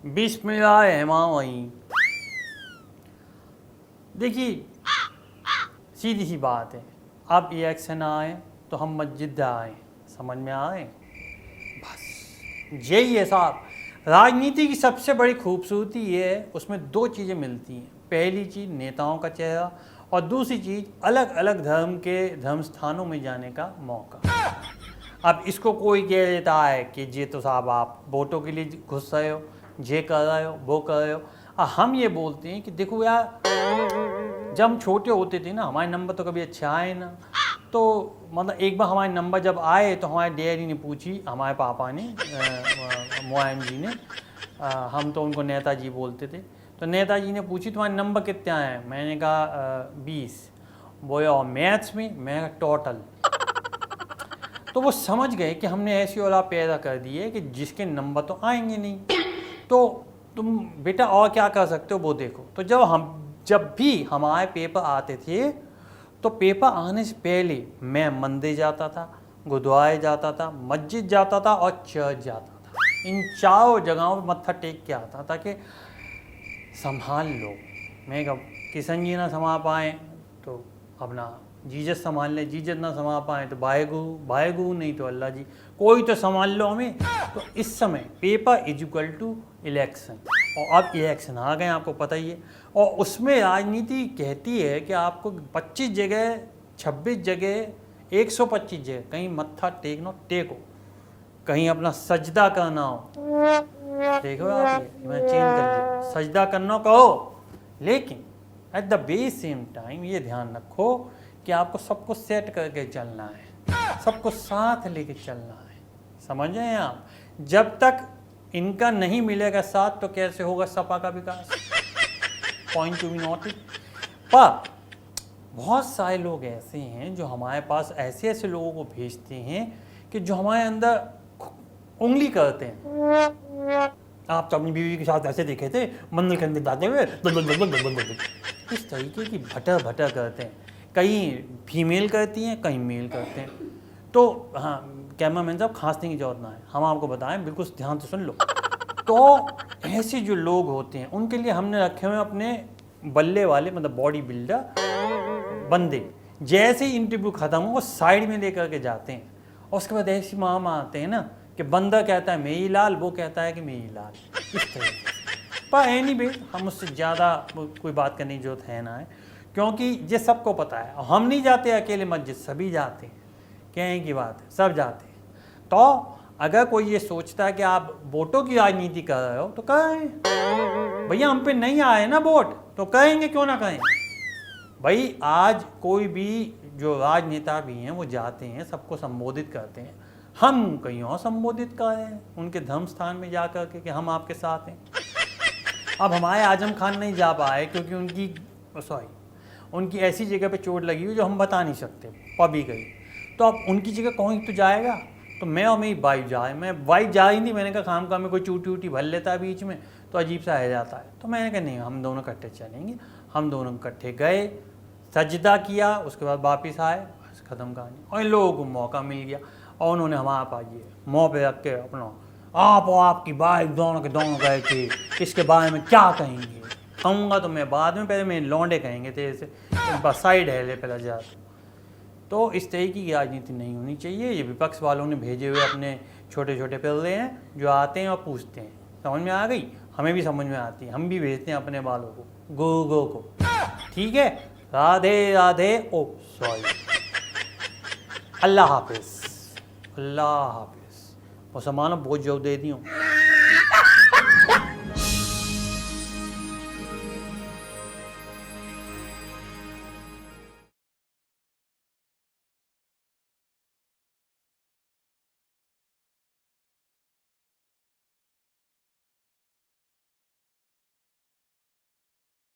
बिस्मिल्लाहिर्रहमानिर्रहीम। देखिए सीधी सी बात है, अब ये एक्शन आए तो हम मस्जिद आए, समझ में आए, बस यही है साहब। राजनीति की सबसे बड़ी खूबसूरती ये है, उसमें दो चीज़ें मिलती हैं। पहली चीज़ नेताओं का चेहरा और दूसरी चीज़ अलग अलग धर्म के धर्म स्थानों में जाने का मौका। अब इसको कोई कह देता है कि ये तो साहब आप वोटों के लिए घुस रहे हो, ये कर रहे हो, वो कर रहे हो। हम ये बोलते हैं कि देखो यार, जब हम छोटे होते थे ना, हमारे नंबर तो कभी अच्छे आए ना, तो मतलब एक बार हमारे नंबर जब आए तो हमारे डैडी ने पूछी, हमारे पापा ने, मुआयम जी ने, हम तो उनको नेताजी बोलते थे, तो नेताजी ने पूछी तुम्हारे नंबर कितने आए हैं? मैंने कहा 20। बोले और मैथ्स में? मैं टोटल। तो वो समझ गए कि हमने ऐसी औलाद पैदा कर दी है कि जिसके नंबर तो आएंगे नहीं, तो तुम बेटा और क्या कर सकते हो वो देखो। तो जब भी हमारे पेपर आते थे तो पेपर आने से पहले मैं मंदिर जाता था, गुरुद्वारे जाता था, मस्जिद जाता था और चर्च जाता था। इन चारों जगहों पर मत्था टेक के आता था कि संभाल लो। मैं कब किशन जी ना संभाल पाए तो अपना जीजस संभाल ले, जीजस ना संभाल पाए तो वाहेगुरु नहीं तो अल्लाह जी, कोई तो संभाल लो हमें। तो इस समय paper is equal to election, और अब इलेक्शन आ गए, आपको पता ही है। और उसमें राजनीति कहती है कि आपको 25 जगह, 26 जगह, 125 जगह कहीं मत्था टेकना टेको, कहीं अपना सजदा करना हो, देखो आप मैं चेंज कर लिया, सजदा करना कहो, लेकिन एट द सेम टाइम ये ध्यान रखो कि आपको सबको सेट करके चलना है, सबको साथ लेके चलना है, समझ रहे हैं आप। जब तक इनका नहीं मिलेगा साथ तो कैसे होगा सपा का विकास? Point to be noted. पर बहुत सारे लोग ऐसे हैं जो हमारे पास ऐसे ऐसे लोगों को भेजते हैं कि जो हमारे अंदर उंगली करते हैं। आप तो अपनी बीवी के साथ ऐसे देखे थे मंदिर के अंदर जाते हुए, इस तरीके की भटर करते हैं। कहीं फीमेल करती हैं, कहीं मेल करते हैं। तो हाँ, कैमरा मैन साहब खांसने की जरूरत ना है, हम आपको बताएं, बिल्कुल ध्यान से सुन लो। तो ऐसे जो लोग होते हैं उनके लिए हमने रखे हुए अपने बल्ले वाले, मतलब बॉडी बिल्डर बंदे। जैसे ही इंटरव्यू खत्म हो वो साइड में लेकर के जाते हैं, और उसके बाद ऐसी मामा आते हैं ना कि बंदा कहता है मेरी लाल, वो कहता है कि मेरी लाल, इस तरह से। पर एनीवे हम उससे ज़्यादा कोई बात करने की जरूरत है ना है, क्योंकि ये सबको पता है। हम नहीं जाते अकेले मस्जिद, सभी जाते हैं, कहने की बात है, सब जाते हैं। तो अगर कोई ये सोचता है कि आप वोटों की राजनीति कर रहे हो तो कहें भैया हम पे नहीं आए ना वोट, तो कहेंगे क्यों ना कहें भाई। आज कोई भी जो राजनेता भी हैं वो जाते हैं, सबको संबोधित करते हैं, हम कहीं और संबोधित कर रहे हैं उनके धर्म स्थान में जा कर के कि हम आपके साथ हैं। अब हमारे आजम खान नहीं जा पाए क्योंकि उनकी ऐसी जगह पे चोट लगी हुई जो हम बता नहीं सकते, पबी गई। तो अब उनकी जगह कौन तो जाएगा? तो मैं और मेरी वाइफ जाए, मैं वाइफ जा रही थी, मैंने कहा काम में कोई चूटी भर लेता है बीच में तो अजीब सा रह जाता है। तो मैंने कहा नहीं, हम दोनों इकट्ठे चलेंगे। हम दोनों इकट्ठे गए, सजदा किया, उसके बाद वापस आए, बस ख़त्म कहानी। और इन लोगों को मौका मिल गया और उन्होंने हमारे पास ये मुँह पे रख के अपना आप और आपकी वाइफ दोनों के दोनों गए थे, इसके बारे में क्या कहेंगे? कहूँगा तो मैं बाद में, पहले मेरे लौंडे कहेंगे थे ऐसे, बस साइड है ले पहले जा। तो इस तरीके की राजनीति नहीं होनी चाहिए। ये विपक्ष वालों ने भेजे हुए अपने छोटे छोटे पिल्ले हैं जो आते हैं और पूछते हैं, समझ में आ गई? हमें भी समझ में आती है, हम भी भेजते हैं अपने बालों को, गो को, ठीक है। राधे राधे, ओ सॉरी, अल्लाह हाफिज़, अल्लाह हाफिज़। मुसलमानों बहुत जोर दे दी हूँ।